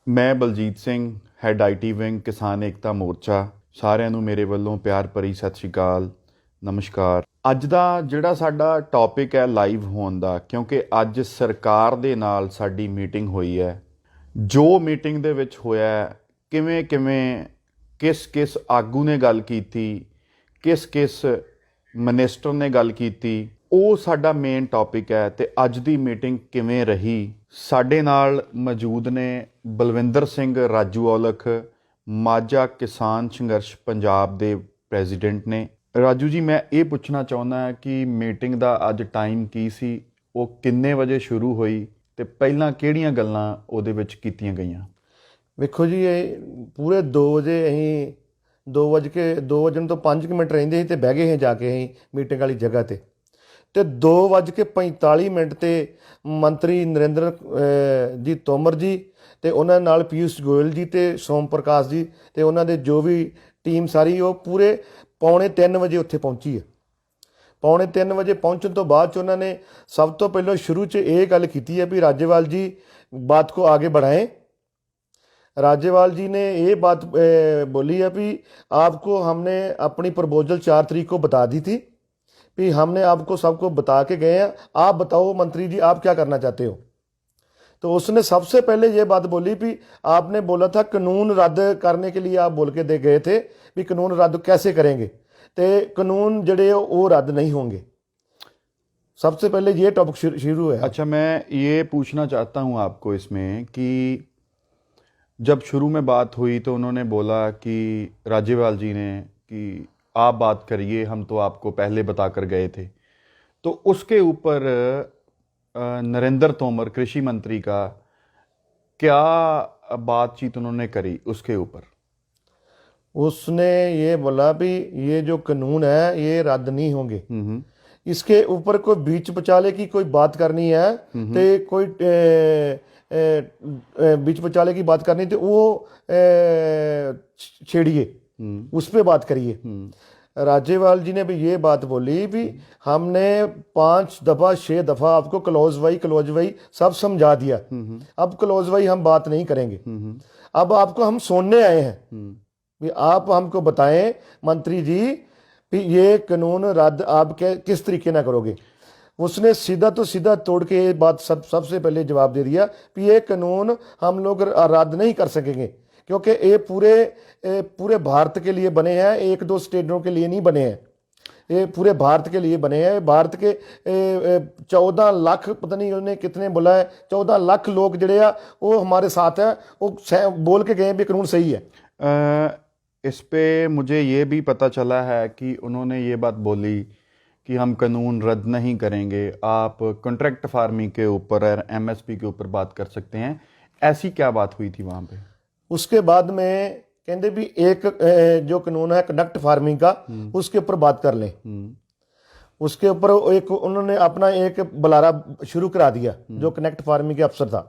मैं Baljit Singh head IT wing Kisan Ekta ਮੋਰਚਾ ਸਾਰਿਆਂ ਨੂੰ ਮੇਰੇ ਵੱਲੋਂ ਪਿਆਰ ਭਰੀ ਸਤਿ ਸ਼੍ਰੀ ਅਕਾਲ ਨਮਸਕਾਰ। ਅੱਜ ਦਾ ਜਿਹੜਾ ਸਾਡਾ ਟੌਪਿਕ ਹੈ ਲਾਈਵ ਹੋਣ ਦਾ, ਕਿਉਂਕਿ ਅੱਜ ਸਰਕਾਰ ਦੇ ਨਾਲ ਸਾਡੀ ਮੀਟਿੰਗ ਹੋਈ ਹੈ। ਜੋ ਮੀਟਿੰਗ ਦੇ ਵਿੱਚ ਹੋਇਆ, ਕਿਵੇਂ ਕਿਵੇਂ ਕਿਸ ਆਗੂ ਨੇ ਗੱਲ ਕੀਤੀ, ਕਿਸ ਮਿਨਿਸਟਰ ਨੇ ਗੱਲ ਕੀਤੀ, ਉਹ ਸਾਡਾ ਮੇਨ ਟੌਪਿਕ ਹੈ। ਤੇ ਅੱਜ ਦੀ ਮੀਟਿੰਗ ਕਿਵੇਂ ਰਹੀ, ਸਾਡੇ ਨਾਲ ਮੌਜੂਦ ਨੇ ਬਲਵਿੰਦਰ ਸਿੰਘ ਰਾਜੂ ਔਲਖ, ਮਾਝਾ ਕਿਸਾਨ ਸੰਘਰਸ਼ ਪੰਜਾਬ ਦੇ ਪ੍ਰੈਜ਼ੀਡੈਂਟ ਨੇ। ਰਾਜੂ ਜੀ, ਮੈਂ ਇਹ ਪੁੱਛਣਾ ਚਾਹੁੰਦਾ ਹਾਂ ਕਿ ਮੀਟਿੰਗ ਦਾ ਅੱਜ ਟਾਈਮ ਕੀ ਸੀ, ਉਹ ਕਿੰਨੇ ਵਜੇ ਸ਼ੁਰੂ ਹੋਈ ਤੇ ਪਹਿਲਾਂ ਕਿਹੜੀਆਂ ਗੱਲਾਂ ਉਹਦੇ ਵਿੱਚ ਕੀਤੀਆਂ ਗਈਆਂ? ਵੇਖੋ ਜੀ, ਇਹ ਪੂਰੇ 2 ਵਜੇ ਅਸੀਂ 2 ਵਜਣ ਤੋਂ 5 ਮਿੰਟ ਰਹਿੰਦੇ ਸੀ ਤੇ ਬਹਿ ਗਏ ਸੀ ਜਾ ਕੇ ਅਸੀਂ ਮੀਟਿੰਗ ਵਾਲੀ ਜਗ੍ਹਾ ਤੇ 2:45 ਤੇ ਮੰਤਰੀ ਨਰਿੰਦਰ ਜੀ ਤੋਮਰ ਜੀ ਤੇ ਉਹਨਾਂ ਨਾਲ ਪੀਯੂਸ਼ ਗੋਇਲ ਜੀ ਤੇ ਸੋਮ ਪ੍ਰਕਾਸ਼ ਜੀ ਤੇ ਉਹਨਾਂ ਦੇ ਜੋ ਵੀ ਟੀਮ ਸਾਰੀ, ਉਹ ਪੂਰੇ 2:45 ਵਜੇ ਉੱਥੇ ਪਹੁੰਚੀ ਹੈ। 2:45 ਵਜੇ ਪਹੁੰਚਣ ਤੋਂ ਬਾਅਦ 'ਚ ਉਹਨਾਂ ਨੇ ਸਭ ਤੋਂ ਪਹਿਲਾਂ ਸ਼ੁਰੂ 'ਚ ਇਹ ਗੱਲ ਕੀਤੀ ਹੈ ਵੀ ਰਾਜੇਵਾਲ ਜੀ बात को आगे बढ़ाएं। राजेवाल जी ने ये बात बोली है कि आपको हमने अपनी प्रपोजल 4 तारीख को बता दी थी, कि हमने आपको सबको बता के गए हैं, आप बताओ मंत्री जी आप क्या करना चाहते हो। तो उसने सबसे पहले ये बात बोली कि आपने बोला था कानून रद्द करने के लिए, आप बोल के दे गए थे कि कानून रद्द कैसे करेंगे, तो कानून जड़े वो रद्द नहीं होंगे। सबसे पहले ये टॉपिक शुरू है। अच्छा, मैं ये पूछना चाहता हूँ आपको इसमें कि जब शुरू में बात हुई तो उन्होंने बोला कि राजेवाल जी ने कि आप बात करिए, हम तो आपको पहले बता कर गए थे। तो उसके ऊपर नरेंद्र तोमर कृषि मंत्री का क्या बातचीत उन्होंने करी उसके ऊपर? उसने ये बोला भी ये जो कानून है ये रद्द नहीं होंगे, इसके ऊपर कोई बीच बचाले की कोई बात करनी है तो कोई बीच बचाले की बात करनी तो वो छेड़िए, उस पर बात करिए। राजेवाल जी ने भी ये बात बोली भी हमने 5 दफ़ा 6 दफ़ा आपको क्लोज वाई सब समझा दिया, अब क्लोज वाई हम बात नहीं करेंगे, अब आपको हम सुनने आए हैं भी आप हमको बताएं मंत्री जी भी ये कानून रद्द आप किस तरीके ना करोगे। उसने सीधा तो सीधा तोड़ के ये बात सबसे पहले जवाब दे दिया कि ये कानून हम लोग रद्द नहीं कर सकेंगे, क्योंकि ये पूरे भारत के लिए बने हैं, 1-2 स्टेटों के लिए नहीं बने हैं, ये पूरे भारत के लिए बने हैं। भारत के 14 लाख, पता नहीं उन्होंने कितने बोला है, 14 लाख लोग जड़े आ वो हमारे साथ हैं, वो बोल के गए भी कानून सही है। इस पे मुझे ये भी पता चला है कि उन्होंने ये बात बोली कि हम कानून रद्द नहीं करेंगे, आप कॉन्ट्रैक्ट फार्मिंग के ऊपर और एमएसपी के ऊपर बात कर सकते हैं। ऐसी क्या बात हुई थी वहाँ पे? उसके बाद में कहते भी एक जो कानून है कनेक्ट फार्मिंग का, उसके ऊपर बात कर लें। उसके ऊपर एक उन्होंने अपना एक बुलारा शुरू करा दिया, जो कनेक्ट फार्मिंग के अफसर था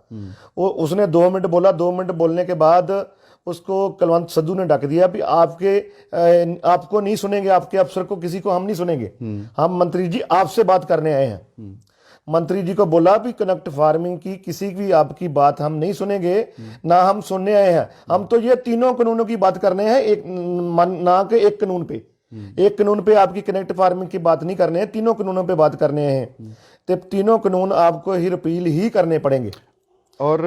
वो, उसने 2 मिनट बोला। 2 मिनट बोलने के बाद उसको कुलवंत संधू ने ढक दिया भी आपको नहीं सुनेंगे, आपके अफसर को किसी को हम नहीं सुनेंगे, हम मंत्री जी आपसे बात करने आए हैं। मंत्री जी को बोला भी कनेक्ट फार्मिंग की किसी भी आपकी बात हम नहीं सुनेंगे, ना हम सुनने आए हैं, हम तो ये तीनों कानूनों की बात करने हैं, एक ना के एक कानून पे, एक कानून पे आपकी कनेक्ट फार्मिंग की बात नहीं करने हैं, तीनों कानूनों पे बात करने हैं, तो तीनों कानून आपको ही रिपील ही करने पड़ेंगे। और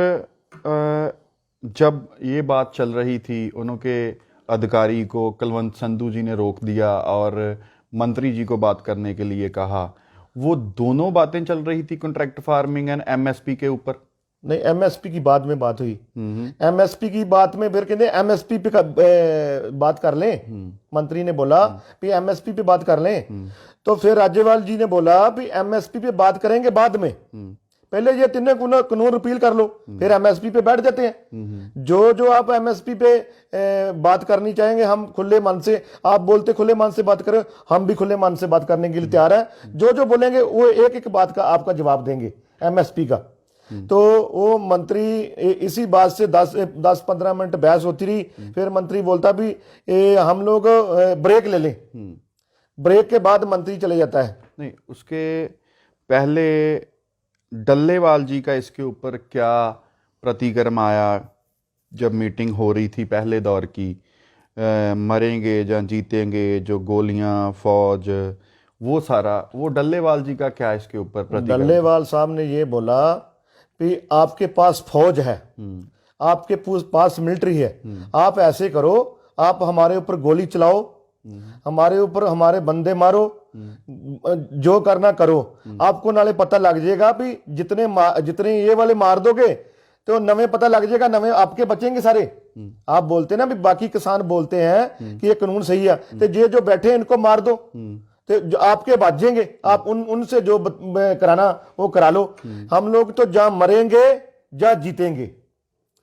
जब ये बात चल रही थी, उनके अधिकारी को कुलवंत संधू जी ने रोक दिया और मंत्री जी को बात करने के लिए कहा। वो दोनों बातें चल रही थी, कॉन्ट्रैक्ट फार्मिंग एंड एमएसपी के ऊपर? नहीं, एमएसपी की बाद में बात हुई। एमएसपी की बात में फिर कहते एमएसपी पे बात कर लें, मंत्री ने बोला भी एमएसपी पे बात कर लें। तो फिर राज्यपाल जी ने बोला भी एमएसपी पे बात करेंगे बाद में, पहले ये तीनों कानून रिपील कर लो, फिर एमएसपी पे बैठ जाते हैं। जो आप एमएसपी पे बात करनी चाहेंगे, हम खुले मन से, आप बोलते खुले मन से बात करें, हम भी खुले मन से बात करने के लिए तैयार हैं। जो बोलेंगे वो एक बात का आपका जवाब देंगे एमएसपी का। तो वो मंत्री इसी बात से 10-15 मिनट बहस होती रही। फिर मंत्री बोलता भी हम लोग ब्रेक ले लें, ब्रेक के बाद मंत्री चले जाता है। नहीं, उसके पहले डल्लेवाल जी का इसके ऊपर क्या प्रतिक्रम आया, जब मीटिंग हो रही थी पहले दौर की, मरेंगे या जीतेंगे, जो गोलियां, फौज, वो सारा, वो डल्लेवाल जी का क्या इसके ऊपर प्रतिक्रिया? डल्लेवाल साहब ने ये बोला कि आपके पास फौज है, आपके पास मिलिट्री है, आप ऐसे करो, आप हमारे ऊपर गोली चलाओ, हमारे ऊपर हमारे बंदे मारो, जो करना करो, आपको नाले पता लग जाएगा भी जितने ये वाले मार दोगे तो नवे पता लग जाएगा, नवे आपके बचेंगे सारे। आप बोलते ना भी बाकी किसान बोलते हैं कि ये कानून सही है, तो ये जो बैठे हैं इनको मार दो, तो जो आपके बचेंगे, आप उनसे जो कराना वो करा लो। हम लोग तो जहां मरेंगे जहां जीतेंगे,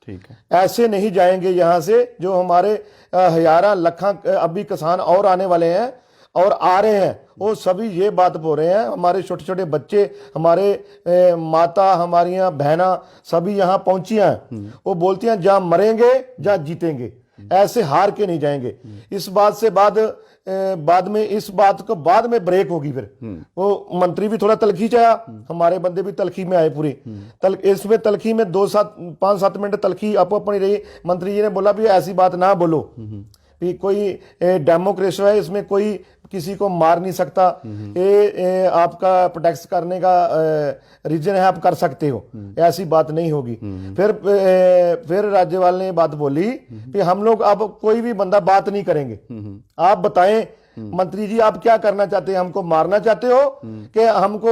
ठीक है, ऐसे नहीं जाएंगे यहाँ से। जो हमारे हजारा लखा अभी किसान और आने वाले हैं और आ रहे हैं, वो सभी ये बात बोल रहे हैं, हमारे छोटे छोटे बच्चे, हमारे माता, हमारी बहना सभी यहाँ पहुंची हैं, वो बोलती हैं जहाँ मरेंगे जहाँ जीतेंगे, ऐसे हार के नहीं जाएंगे। इस बात से बाद में इस बात को बाद में ब्रेक होगी। फिर वो मंत्री भी थोड़ा तलखी चाया, हमारे बंदे भी तलखी में आए पूरी। इसमें तलखी में 5-7 मिनट तलखी आपो अपनी रही। मंत्री जी ने बोला भी ऐसी बात ना बोलो, भी कोई डेमोक्रेसी है, इसमें कोई किसी को मार नहीं सकता, ये आपका प्रोटेक्ट करने का रीजन है, आप कर सकते हो, ऐसी बात नहीं होगी। फिर राज्यपाल ने बात बोली कि हम लोग अब कोई भी बंदा बात नहीं करेंगे, आप बताएं मंत्री जी आप क्या करना चाहते हैं, हमको मारना चाहते हो कि हमको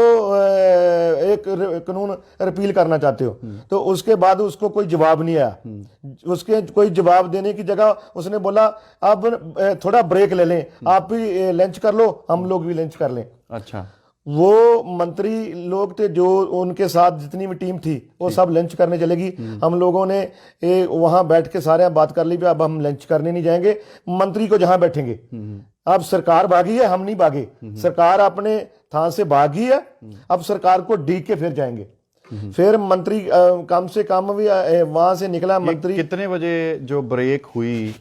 एक कानून रिपील करना चाहते हो? तो उसके बाद उसको कोई जवाब नहीं आया। उसके कोई जवाब देने की जगह उसने बोला अब थोड़ा ब्रेक ले लें, आप भी लंच कर लो, हम लोग भी लंच कर लें। अच्छा, वो मंत्री लोग थे जो उनके साथ जितनी भी टीम थी वो सब लंच करने चलेगी। हम लोगों ने वहां बैठ के सारे बात कर ली भी अब हम लंच करने नहीं जाएंगे, मंत्री को जहां बैठेंगे। अब सरकार भागी है, हम नहीं भागे, सरकार अपने थान से भागी है, अब सरकार को डी के फिर जाएंगे। फिर मंत्री कम से कम भी वहां से निकला मंत्री। कितने बजे जो ब्रेक हुई,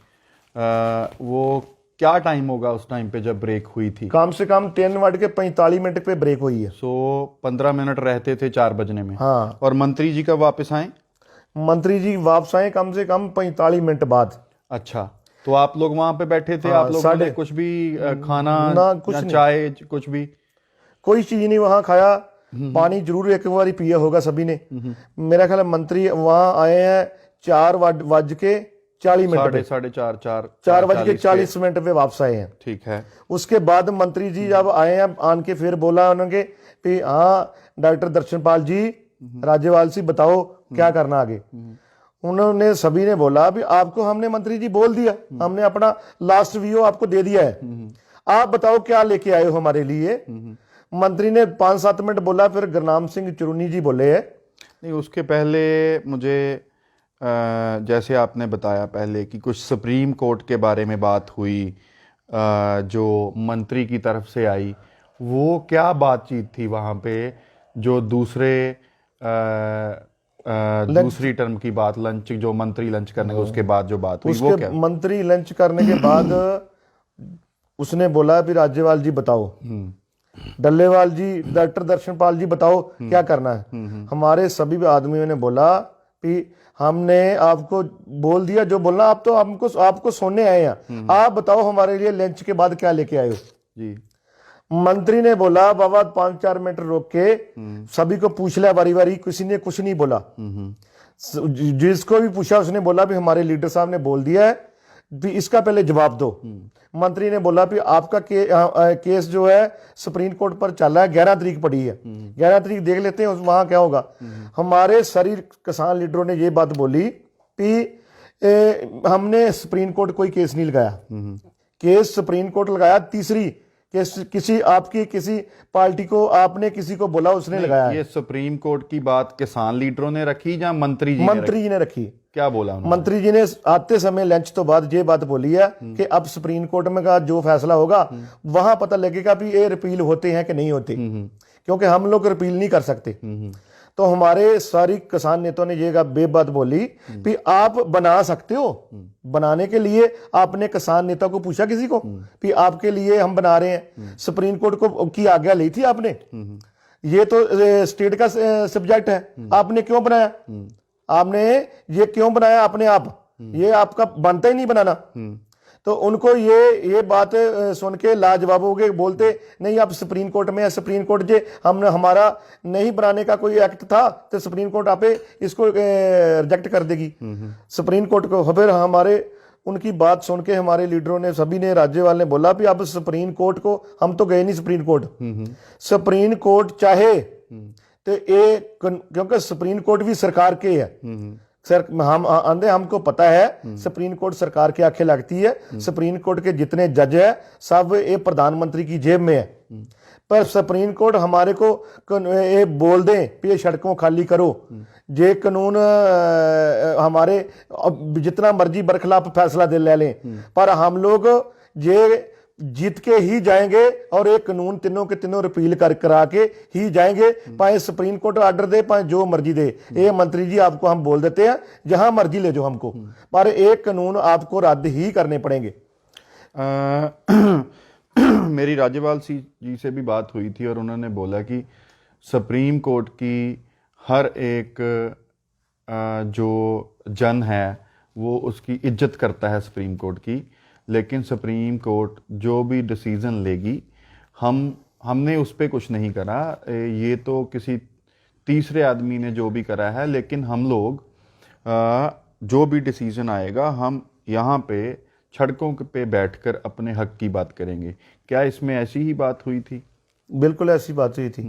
वो क्या टाइम होगा उस टाइम पे जब ब्रेक हुई थी? कम से कम 3:45 पे ब्रेक हुई है। 15 मिनट रहते थे 4 बजने में। हाँ। और मंत्री जी कब वापस आए? मंत्री जी वापस आए कम से कम 45 मिनट बाद। अच्छा, तो आप लोग वहां पे बैठे थे? हाँ, आप लोगों ने कुछ भी खाना ना, कुछ या नहीं, चाय कुछ भी? कोई चीज नहीं वहां खाया। पानी जरूर एक बार पिया होगा सभी ने। मेरा ख्याल है मंत्री वहां आए हैं 4:40 पे, 4:40 पे वापस आए हैं। ठीक है। उसके उसके बाद मंत्री जी जब आए हैं आन के फिर बोला उन्होंने कि हाँ डॉक्टर दर्शनपाल जी, राज्यपाल जी बताओ क्या करना आगे। उन्होंने सभी ने बोला भी आपको हमने मंत्री जी बोल दिया, हमने अपना लास्ट व्यू आपको दे दिया है, आप बताओ क्या लेके आए हो हमारे लिए। मंत्री ने 5-7 मिनट बोला, फिर गुरनाम सिंह चुरूनी जी बोले है। नहीं, उसके पहले मुझे जैसे आपने बताया पहले कि कुछ सुप्रीम कोर्ट के बारे में बात हुई जो मंत्री की तरफ से आई, वो क्या बातचीत थी वहाँ पे जो दूसरी टर्म की बात, लंच जो मंत्री लंच करने के उसके बाद जो बात हुई वो क्या? मंत्री लंच करने के बाद उसने बोला भी राज्यपाल जी बताओ, डल्लेवाल जी, डॉक्टर दर्शनपाल जी बताओ क्या करना है। हमारे सभी आदमियों ने बोला कि हमने आपको बोल दिया जो बोलना, आप तो आपको सोने आए हैं, आप बताओ हमारे लिए लंच के बाद क्या लेके आए हो जी। मंत्री ने बोला बाबा 5-4 मिनट रोक के सभी को पूछ लिया बारी बारी, किसी ने कुछ नहीं बोला। जिसको भी पूछा उसने बोला भी हमारे लीडर साहब ने बोल दिया है भी इसका पहले जवाब दो। मंत्री ने बोला भी आपका केस जो है सुप्रीम कोर्ट पर चल रहा है, 11 तारीख पड़ी है, 11 तारीख देख लेते हैं वहां क्या होगा। हमारे सारी किसान लीडरों ने ये बात बोली कि हमने सुप्रीम कोर्ट कोई केस नहीं लगाया, केस सुप्रीम कोर्ट लगाया तीसरी किसी पार्टी को आपने किसी को बोला उसने लगाया। ये सुप्रीम कोर्ट की बात किसान लीडरों ने रखी या मंत्री जी ने रखी? क्या बोला उन्होंने? मंत्री जी ने आते समय लंच तो बाद ये बात बोली है कि अब सुप्रीम कोर्ट में का जो फैसला होगा वहां पता लगेगा भी ये रिपील होते हैं कि नहीं होते, क्योंकि हम लोग रिपील नहीं कर सकते। तो हमारे सारी किसान नेताओं ने ये बेबात बोली कि आप बना सकते हो, बनाने के लिए आपने किसान नेता को पूछा किसी को कि आपके लिए हम बना रहे हैं? सुप्रीम कोर्ट को की आज्ञा ली थी आपने? ये तो स्टेट का सब्जेक्ट है, आपने क्यों बनाया? आपने ये क्यों बनाया अपने आप? ये आपका बनता ही नहीं बनाना। तो उनको ये बात सुन के लाजवाब हो गए, बोलते नहीं आप सुप्रीम कोर्ट में है, सुप्रीम कोर्ट जे हमने हमारा नहीं बनाने का कोई एक्ट था तो सुप्रीम कोर्ट आपे इसको रिजेक्ट कर देगी सुप्रीम कोर्ट को। फिर हमारे उनकी बात सुन के हमारे लीडरों ने, सभी ने, राज्यपाल ने बोला भी अब सुप्रीम कोर्ट को, हम तो गए नहीं सुप्रीम कोर्ट, सुप्रीम कोर्ट चाहे तो ये, क्योंकि सुप्रीम कोर्ट भी सरकार के है, सर हम आंदे हमको पता है सुप्रीम कोर्ट सरकार के आंखें लगती है, सुप्रीम कोर्ट के जितने जज है सब ये प्रधानमंत्री की जेब में है, पर सुप्रीम कोर्ट हमारे को ये बोल दें कि ये सड़कों खाली करो, ये कानून हमारे जितना मर्जी बरखिलाफ फैसला दे ले लें, पर हम लोग ये जीत के ही जाएंगे और एक कानून तीनों के तीनों रिपील करा के ही जाएंगे, पाए सुप्रीम कोर्ट ऑर्डर दे पाए जो मर्जी दे। ये मंत्री जी आपको हम बोल देते हैं जहां मर्जी ले जाओ हमको, पर एक कानून आपको रद्द ही करने पड़ेंगे। मेरी राज्यपाल जी से भी बात हुई थी और उन्होंने बोला कि सुप्रीम कोर्ट की हर एक जो जन है वो उसकी इज्जत करता है सुप्रीम कोर्ट की, लेकिन सुप्रीम कोर्ट जो भी डिसीज़न लेगी हमने उस पर कुछ नहीं करा, ये तो किसी तीसरे आदमी ने जो भी करा है, लेकिन हम लोग जो भी डिसीज़न आएगा हम यहाँ पे सड़कों पे बैठकर अपने हक की बात करेंगे। क्या इसमें ऐसी ही बात हुई थी? बिल्कुल ऐसी बात हुई थी,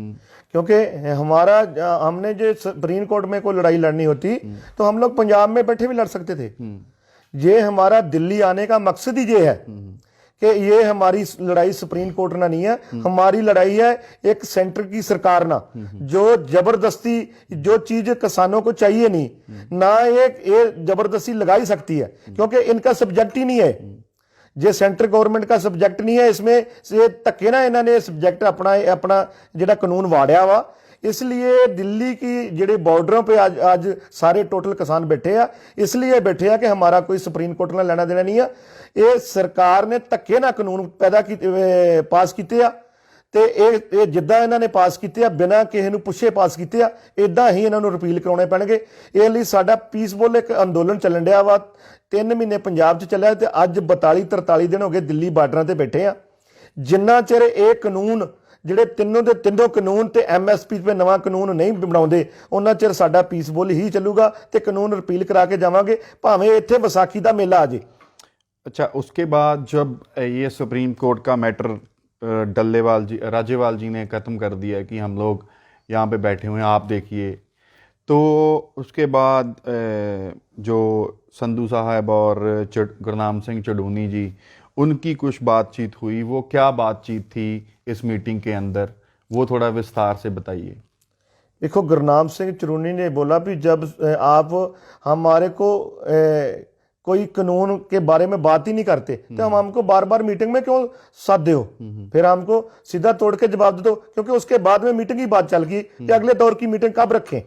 क्योंकि हमारा हमने जो सुप्रीम कोर्ट में कोई लड़ाई लड़नी होती तो हम लोग पंजाब में बैठे भी लड़ सकते थे। ये हमारा दिल्ली आने का मकसद ही ये है कि ये हमारी लड़ाई सुप्रीम कोर्ट ना नहीं है, हमारी लड़ाई है एक सेंटर की सरकार ना, जो जबरदस्ती जो चीज किसानों को चाहिए नहीं ना ये जबरदस्ती लगा ही सकती है, क्योंकि इनका सब्जेक्ट ही नहीं है, जे सेंटर गवर्नमेंट का सब्जेक्ट नहीं है, इसमें ये धक्के ना इन्होंने सब्जेक्ट अपना जेड़ा कानून वाड़िया वा, इसलिए दिल्ली की जेडे बॉर्डरों पे आज सारे टोटल किसान बैठे हैं, इसलिए बैठे हैं कि हमारा कोई सुप्रीम कोर्ट ना लेना देना नहीं है। ये सरकार ने धक्के ना कानून पास किए आ, ਤੇ ਇਹ ਜਿੱਦਾਂ ਇਹਨਾਂ ਨੇ ਪਾਸ ਕੀਤੇ ਆ ਬਿਨਾਂ ਕਿਸੇ ਨੂੰ ਪੁੱਛੇ ਪਾਸ ਕੀਤੇ ਆ, ਇਦਾਂ ਹੀ ਇਹਨਾਂ ਨੂੰ ਰਿਪੀਲ ਕਰਾਉਣੇ ਪੈਣਗੇ। ਇਹ ਲਈ ਸਾਡਾ ਪੀਸਫੁਲ ਇੱਕ ਅੰਦੋਲਨ ਚੱਲਣ ਡਿਆ ਵਾ, 3 ਮਹੀਨੇ ਪੰਜਾਬ 'ਚ ਚੱਲਿਆ ਤੇ ਅੱਜ 42-43 ਦਿਨ ਹੋ ਗਏ ਦਿੱਲੀ ਬਾਰਡਰਾਂ ਤੇ ਬੈਠੇ ਆ। ਜਿੰਨਾ ਚਿਰ ਇਹ ਕਾਨੂੰਨ ਜਿਹੜੇ ਤਿੰਨੋਂ ਦੇ ਤਿੰਨੋਂ ਕਾਨੂੰਨ ਤੇ MSP पे ਨਵਾਂ ਕਾਨੂੰਨ ਨਹੀਂ ਬਣਾਉਂਦੇ ਉਹਨਾਂ ਚਿਰ ਸਾਡਾ ਪੀਸਫੁਲ ਹੀ ਚੱਲੂਗਾ ਤੇ ਕਾਨੂੰਨ ਰਿਪੀਲ ਕਰਾ ਕੇ ਜਾਵਾਂਗੇ, ਭਾਵੇਂ ਇੱਥੇ ਵਿਸਾਖੀ ਦਾ ਮੇਲਾ ਆ ਜੇ। अच्छा, उसके बाद जब ये सुप्रीम कोर्ट का मैटर राज्यपाल जी ने ख़त्म कर दिया कि हम लोग यहाँ पे बैठे हुए हैं, आप देखिए, तो उसके बाद जो संधू साहब और गुरनाम सिंह चढ़ूनी जी, उनकी कुछ बातचीत हुई, वो क्या बातचीत थी इस मीटिंग के अंदर, वो थोड़ा विस्तार से बताइए। देखो, गुरनाम सिंह चढ़ूनी ने बोला भी जब आप हमारे को कोई कानून के बारे में बात ही नहीं करते तो हम हमको बार बार मीटिंग में क्यों साधे हो, फिर हमको सीधा तोड़ के जवाब दे दो, क्योंकि उसके बाद में मीटिंग की बात चल गई कि अगले दौर की मीटिंग कब रखें।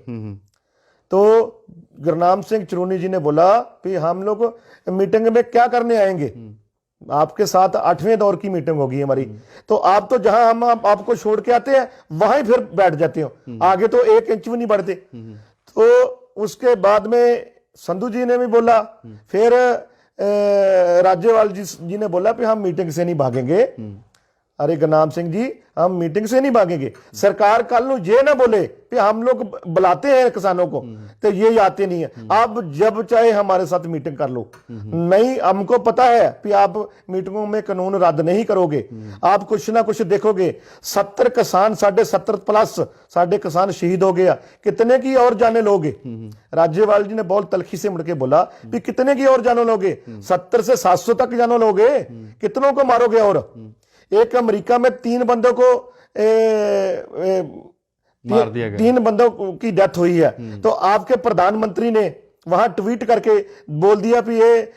तो गुरनाम सिंह चढ़ूनी जी ने बोला कि हम लोग मीटिंग में क्या करने आएंगे, आपके साथ 8वें दौर की मीटिंग होगी हमारी, तो आप तो जहां हम आपको छोड़ के आते हैं वहां ही फिर बैठ जाते हो, आगे तो 1 इंच भी नहीं बढ़ते। तो उसके बाद में संधू जी ने भी बोला, फिर राज्यपाल जी ने बोला कि हम मीटिंग से नहीं भागेंगे। अरे गुरनाम सिंह जी, हम मीटिंग से नहीं भागेंगे, सरकार कल को ये ना बोले कि हम लोग बुलाते हैं किसानों को तो ये आते नहीं है, आप जब चाहे हमारे साथ मीटिंग कर लो। नहीं, हमको पता है कि आप मीटिंगों में कानून रद्द नहीं करोगे, आप कुछ ना कुछ देखोगे। 70 किसान, 70+ साढ़े किसान शहीद हो गया, कितने की और जाने लोगे? राज्यपाल जी ने बहुत तलखी से मुड़ के बोला कि कितने की और जाने लोगे? 70 से 700 तक जानो लोगे, कितनों को मारोगे? और एक अमेरिका में 3 बंदों को मार दिया गया, 3 बंदों की डेथ हुई है। तो आपके प्रधानमंत्री ने वहां ट्वीट करके बोल दिया कि ये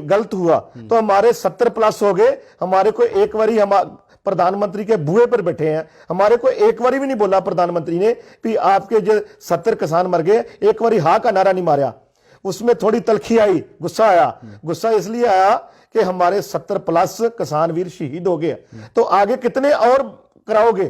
गलत हुआ, तो हमारे 70+ हो गए। हमारे को एक बारी हम प्रधानमंत्री के बुए पर बैठे हैं, हमारे को एक बारी भी नहीं बोला प्रधानमंत्री ने कि आपके जो 70 किसान मर गए, एक बारी हाँ का नारा नहीं मारा। उसमें थोड़ी तलखी आई, गुस्सा आया। गुस्सा इसलिए आया कि हमारे 70+ किसान वीर शहीद हो गए, तो आगे कितने और कराओगे?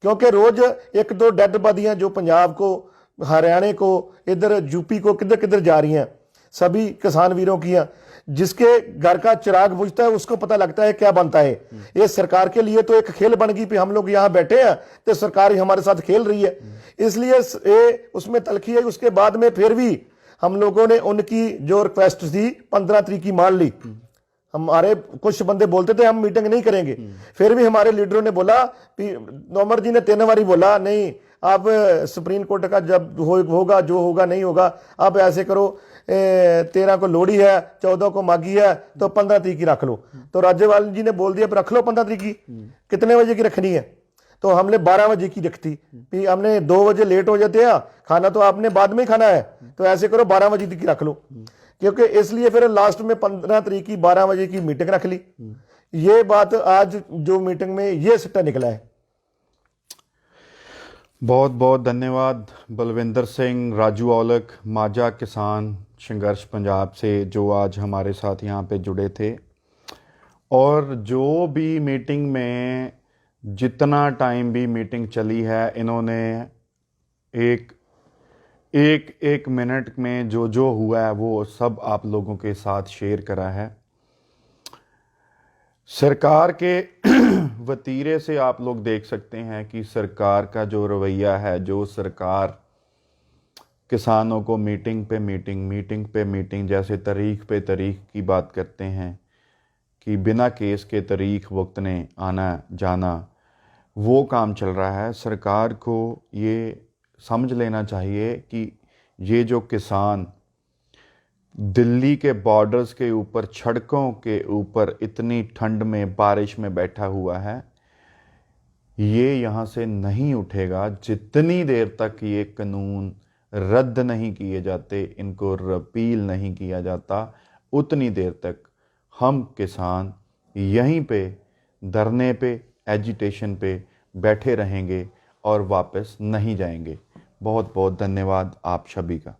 क्योंकि रोज 1-2 डेड बॉडियां जो पंजाब को, हरियाणा को, इधर यूपी को, किधर किधर जा रही हैं। सभी किसान वीरों की हैं। जिसके घर का चिराग बुझता है उसको पता लगता है क्या बनता है। ये सरकार के लिए तो एक खेल बन गई, हम लोग यहाँ बैठे हैं तो सरकार ही हमारे साथ खेल रही है, इसलिए ये उसमें तलखी है। उसके बाद में फिर भी हम लोगों ने उनकी जो रिक्वेस्ट थी 15 तारीख की मान ली। हमारे कुछ बंदे बोलते थे हम मीटिंग नहीं करेंगे, फिर भी हमारे लीडरों ने बोला, तोमर जी ने 3 बारी बोला नहीं, आप सुप्रीम कोर्ट का जब होगा जो होगा नहीं होगा, आप ऐसे करो 13 को लोहड़ी है, 14 को माघी है, तो 15 तारीख की रख लो। तो राज्यपाल जी ने बोल दिया रख लो 15 तारीख की। कितने बजे की रखनी है? तो हमने 12 बजे की रखती, फिर हमने 2 बजे लेट हो जाते हैं, खाना तो आपने बाद में ही खाना है, तो ऐसे करो 12 बजे की रख लो। क्योंकि इसलिए फिर लास्ट में 15 तारीख की 12 बजे की मीटिंग रख ली। ये बात आज जो मीटिंग में ये सिट्टा निकला है। बहुत बहुत धन्यवाद बलविंदर सिंह, राजू औलख, माझा किसान संघर्ष पंजाब से, जो आज हमारे साथ यहाँ पे जुड़े थे। और जो भी मीटिंग में जितना टाइम भी मीटिंग चली है, इन्होंने एक मिनट में जो हुआ है वो सब आप लोगों के साथ शेयर करा है। सरकार के वतीरे से आप लोग देख सकते हैं कि सरकार का जो रवैया है, जो सरकार किसानों को मीटिंग पे मीटिंग जैसे तारीख पे तारीख की बात करते हैं कि बिना केस के तारीख वक्तने आना जाना, वो काम चल रहा है। सरकार को ये समझ लेना चाहिए कि ये जो किसान दिल्ली के बॉर्डर्स के ऊपर, सड़कों के ऊपर इतनी ठंड में बारिश में बैठा हुआ है, ये यहाँ से नहीं उठेगा जितनी देर तक ये कानून रद्द नहीं किए जाते, इनको रिपील नहीं किया जाता, उतनी देर तक हम किसान यहीं पे धरने पे, एजिटेशन पे बैठे रहेंगे और वापस नहीं जाएंगे। बहुत बहुत धन्यवाद आप सभी का।